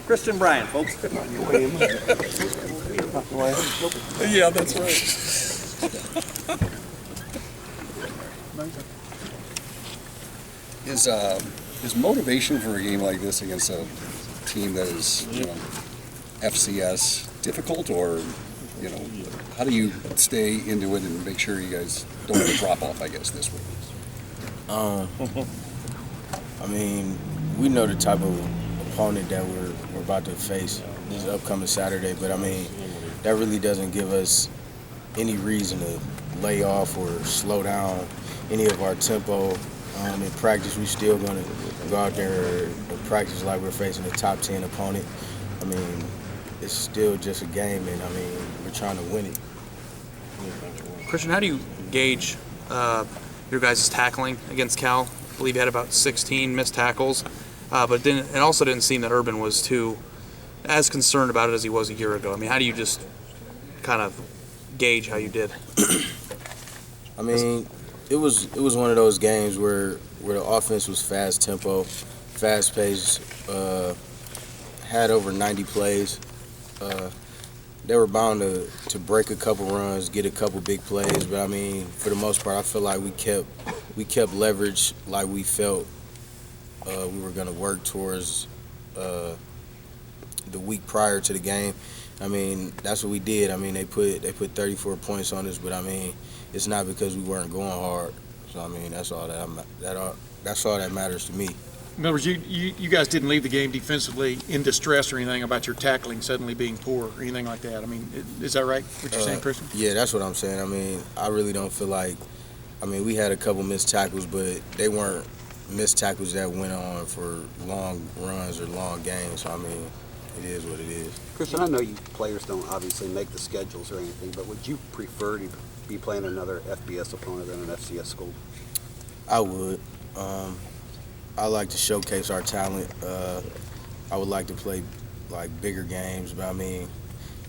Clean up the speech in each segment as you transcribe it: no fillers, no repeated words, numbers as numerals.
Christian Bryant, folks. Yeah, that's right. Is motivation for a game like this against a team that is, FCS difficult, or, how do you stay into it and make sure you guys don't have a drop off, I guess, this week? I mean, we know the type of opponent that we're about to face this upcoming Saturday, but I mean, that really doesn't give us any reason to lay off or slow down any of our tempo. In practice, we're still going to go out there and practice like we're facing a top 10 opponent. I mean, it's still just a game, and I mean, we're trying to win it. Christian, how do you gauge your guys' tackling against Cal? I believe you had about 16 missed tackles, but it also didn't seem that Urban was as concerned about it as he was a year ago. I mean, how do you just kind of gauge how you did? I mean, it was one of those games where the offense was fast tempo, fast paced, had over 90 plays. They were bound to break a couple runs, get a couple big plays, but I mean, for the most part, I feel like we kept leverage like we felt we were going to work towards the week prior to the game. I mean, that's what we did. I mean, they put 34 points on us, but I mean, it's not because we weren't going hard. So I mean, that's all that matters to me. In other words, you guys didn't leave the game defensively in distress or anything about your tackling suddenly being poor or anything like that. I mean, is that right, what you're saying, Christian? Yeah, that's what I'm saying. I mean, I really don't feel like – I mean, we had a couple missed tackles, but they weren't missed tackles that went on for long runs or long games. So, I mean, it is what it is. Christian, I know you players don't obviously make the schedules or anything, but would you prefer to be playing another FBS opponent than an FCS school? I would. I like to showcase our talent. I would like to play like bigger games, but I mean,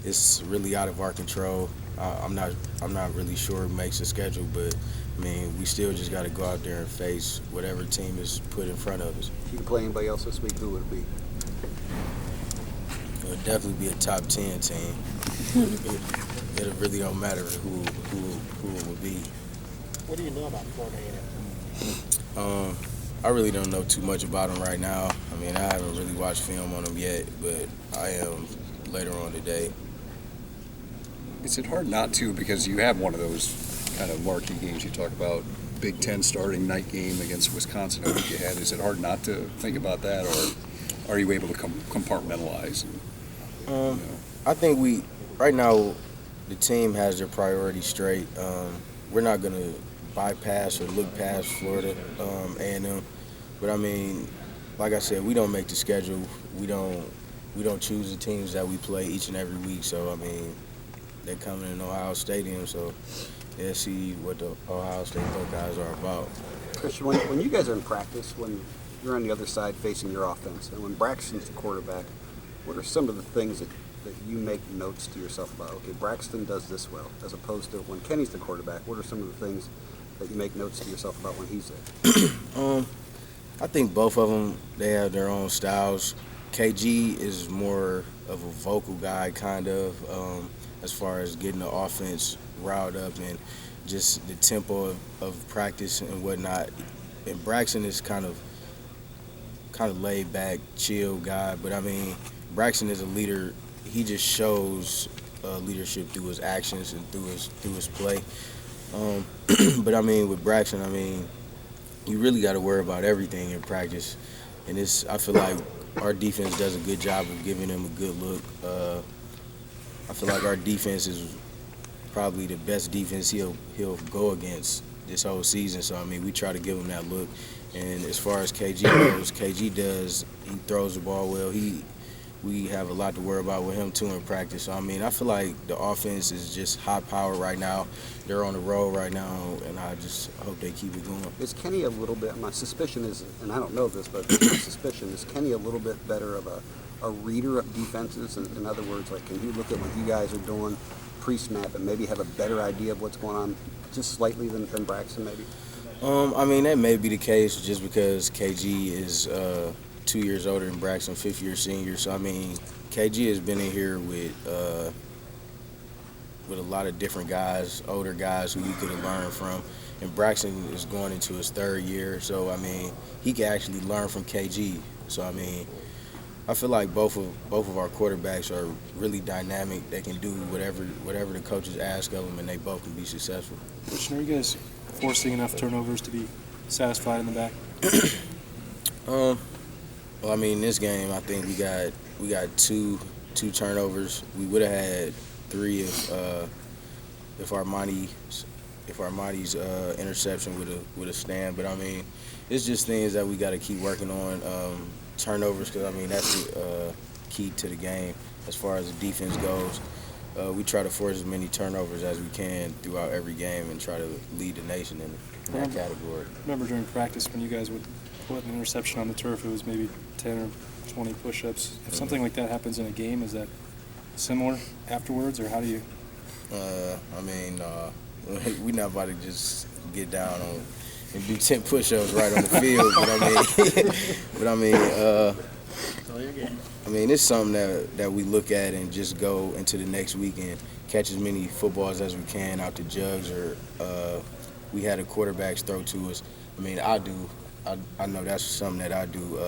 it's really out of our control. I'm not really sure who makes the schedule, but I mean, we still just got to go out there and face whatever team is put in front of us. If you could play anybody else this week, who would it be? It would definitely be a top 10 team. It really don't matter who it would be. What do you know about Florida A&M? I really don't know too much about them right now. I mean, I haven't really watched film on them yet, but I am later on today. Is it hard not to, because you have one of those kind of marquee games you talk about, Big Ten starting night game against Wisconsin a week ahead? Is it hard not to think about that, or are you able to compartmentalize? I think right now, the team has their priorities straight. We're not going to bypass or look past Florida A&M, but I mean, like I said, we don't make the schedule. We don't choose the teams that we play each and every week. So I mean, they're coming in Ohio Stadium, so they'll see what the Ohio State Buckeyes are about. Christian, when you guys are in practice, when you're on the other side facing your offense, and when Braxton's the quarterback, what are some of the things that you make notes to yourself about? Okay, Braxton does this well, as opposed to when Kenny's the quarterback. What are some of the things that you make notes to yourself about when he's there? I think both of them, they have their own styles. KG is more of a vocal guy, kind of, as far as getting the offense riled up and just the tempo of practice and whatnot. And Braxton is kind of laid back, chill guy. But I mean, Braxton is a leader. He just shows leadership through his actions and through his play. But I mean, with Braxton, I mean, you really got to worry about everything in practice. And I feel like our defense does a good job of giving him a good look. I feel like our defense is probably the best defense he'll go against this whole season. So I mean, we try to give him that look. And as far as KG goes, he throws the ball well. We have a lot to worry about with him too in practice. So I mean, I feel like the offense is just high power right now. They're on the road right now, and I just hope they keep it going. Is Kenny a little bit? My suspicion is, and I don't know this, but my suspicion is Kenny a little bit better of a reader of defenses. In other words, like, can you look at what you guys are doing pre-snap and maybe have a better idea of what's going on, just slightly than Braxton maybe? I mean, that may be the case just because KG is 2 years older than Braxton, fifth-year senior. So, I mean, KG has been in here with a lot of different guys, older guys who you could have learned from. And Braxton is going into his 3rd year. So, I mean, he can actually learn from KG. So, I mean, I feel like both of our quarterbacks are really dynamic. They can do whatever the coaches ask of them, and they both can be successful. Christian, are you guys forcing enough turnovers to be satisfied in the back? Well, I mean, this game, I think we got two turnovers. We would have had 3 if Armani's interception would have stand. But I mean, it's just things that we got to keep working on. Turnovers, because I mean that's the key to the game as far as the defense goes. We try to force as many turnovers as we can throughout every game and try to lead the nation in that category. I remember during practice when you guys would put an interception on the turf, it was maybe 10 or 20 push-ups. If something like that happens in a game, is that similar afterwards, or how do you? I mean, we're not about to just get down on and do 10 push-ups right on the field, but I mean, it's something that we look at and just go into the next week and catch as many footballs as we can out the jugs, or we had the quarterbacks throw to us. I mean, I know that's something that I do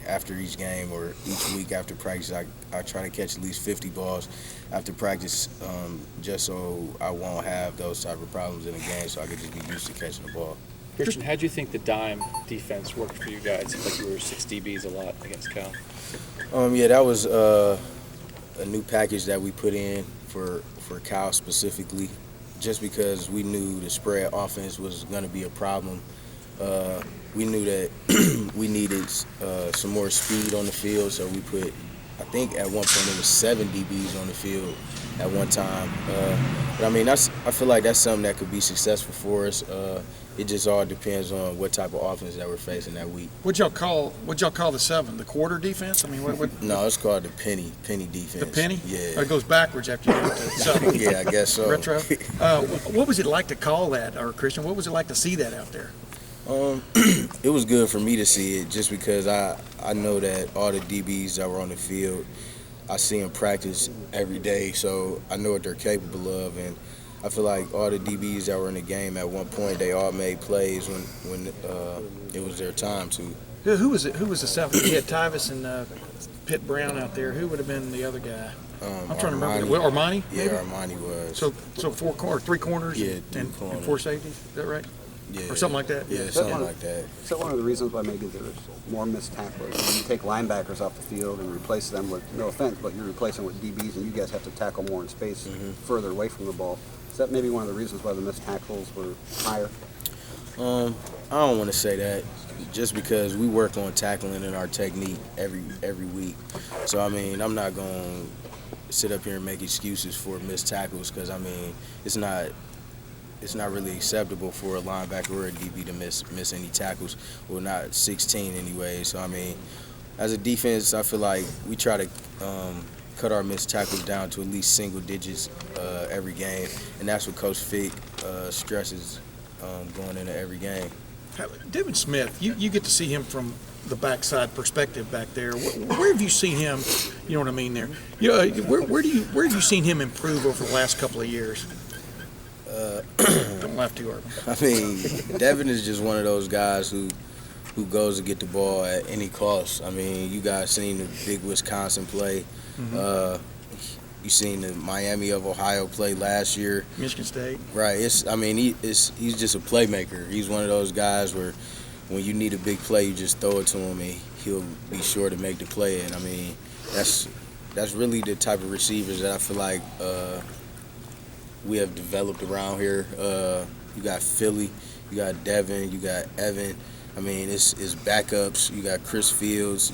after each game or each week after practice. I try to catch at least 50 balls after practice, just so I won't have those type of problems in the game, so I could just be used to catching the ball. Christian, how do you think the dime defense worked for you guys? Seems like you were 6 DBs a lot against Cal. Yeah, that was a new package that we put in for Cal specifically, just because we knew the spread offense was going to be a problem. We knew that we needed some more speed on the field, so we put, I think at one point it was 7 DBs on the field at one time. But I mean, I feel like that's something that could be successful for us. It just all depends on what type of offense that we're facing that week. What'd y'all call the 7? The quarter defense? I mean, what? No, it's called the penny defense. The penny? Yeah. Or it goes backwards after you get to 7. Yeah, I guess so. Retro. What was it like to call that, or Christian? What was it like to see that out there? It was good for me to see it, just because I know that all the DBs that were on the field, I see them practice every day, so I know what they're capable of, and I feel like all the DBs that were in the game at one point, they all made plays when it was their time to. Who was it? Who was the 7? You had Tyvis and Pitt Brown out there. Who would have been the other guy? I'm trying to remember. Armani? Yeah, maybe? Armani was. So 3 corners, Yeah, and corners. 4 safeties. Is that right? Yeah, Or something like that? Yeah, something like that. Is that one of the reasons why maybe there's more missed tackles? When you take linebackers off the field and replace them with, no offense, but you're replacing with DBs, and you guys have to tackle more in space further away from the ball. Is that maybe one of the reasons why the missed tackles were higher? I don't want to say that, just because we work on tackling and our technique every week. So I mean, I'm not gonna sit up here and make excuses for missed tackles, because I mean, it's not really acceptable for a linebacker or a DB to miss any tackles. Well, not 16 anyway. So I mean, as a defense, I feel like we try to cut our missed tackles down to at least single digits every game, and that's what Coach Fick stresses going into every game. Devin Smith, you get to see him from the backside perspective back there. Where have you seen him? You know what I mean there. Where have you seen him improve over the last couple of years? Don't laugh too hard. I mean, Devin is just one of those guys who goes to get the ball at any cost. I mean, you guys seen the big Wisconsin play. You seen the Miami of Ohio play last year. Michigan State. Right. He's just a playmaker. He's one of those guys where when you need a big play, you just throw it to him and he'll be sure to make the play. And I mean, that's really the type of receivers that I feel like we have developed around here. You got Philly, you got Devin, you got Evan. I mean, it's backups. You got Chris Fields.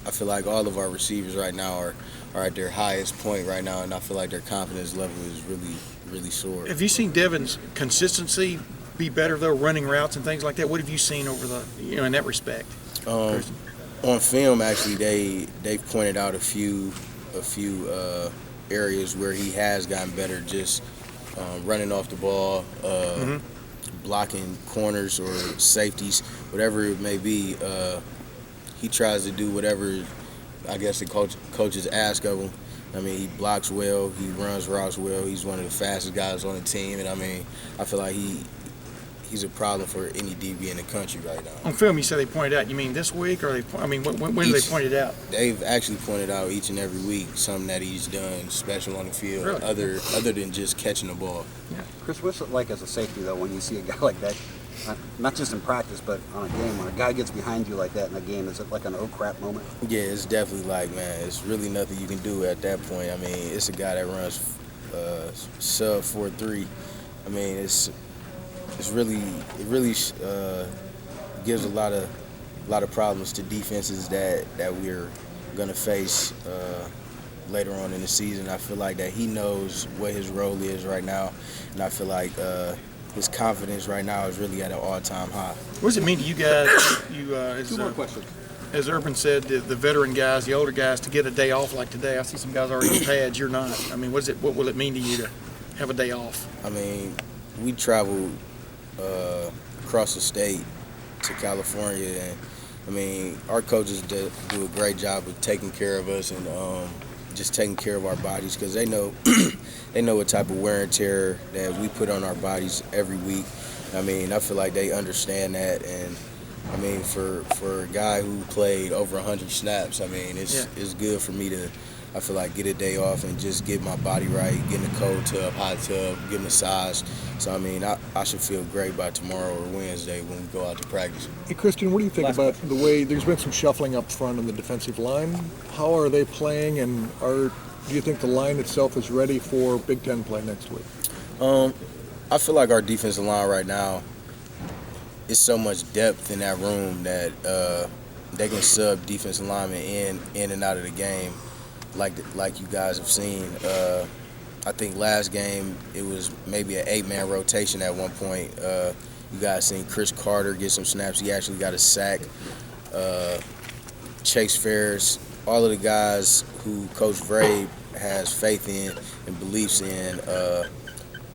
I feel like all of our receivers right now are at their highest point right now, and I feel like their confidence level is really, really soared. Have you seen Devin's consistency be better though, running routes and things like that? What have you seen over in that respect? On film, actually, they've pointed out a few areas where he has gotten better, just running off the ball, blocking corners or safeties, whatever it may be. he tries to do whatever I guess the coaches ask of him. I mean, he blocks well, he runs routes well. He's one of the fastest guys on the team, and I mean, I feel like he's a problem for any DB in the country right now. On film, you said they pointed out. You mean this week, or when do they point it out? They've actually pointed out each and every week something that he's done special on the field, Really? other than just catching the ball. Chris, what's it like as a safety though when you see a guy like that? Not just in practice, but on a game. When a guy gets behind you like that in a game, is it like an oh crap moment? Yeah, it's definitely like, man, it's really nothing you can do at that point. I mean, it's a guy that runs sub 4.3. I mean, it really gives a lot of problems to defenses that we're gonna face later on in the season. I feel like that he knows what his role is right now, and I feel like his confidence right now is really at an all-time high. What does it mean to you guys? Two more questions. As Urban said, the veteran guys, the older guys, to get a day off like today. I see some guys already in pads. You're not. I mean, what will it mean to you to have a day off? I mean, we traveled across the state to California, and I mean, our coaches do a great job of taking care of us and just taking care of our bodies, because they know they know what type of wear and tear that we put on our bodies every week. I mean, I feel like they understand that, and I mean, for a guy who played over 100 snaps, I mean, it's good for me to, I feel like, get a day off and just get my body right, get in a cold tub, hot tub, get a massage. So, I mean, I should feel great by tomorrow or Wednesday when we go out to practice. Hey, Christian, what do you think about the way there's been some shuffling up front on the defensive line? How are they playing, and do you think the line itself is ready for Big Ten play next week? I feel like our defensive line right now is so much depth in that room that they can sub defensive linemen in and out of the game like you guys have seen. I think last game it was maybe an 8-man rotation at one point. You guys seen Chris Carter get some snaps. He actually got a sack. Chase Ferris, all of the guys who Coach Vrabel has faith in and beliefs in,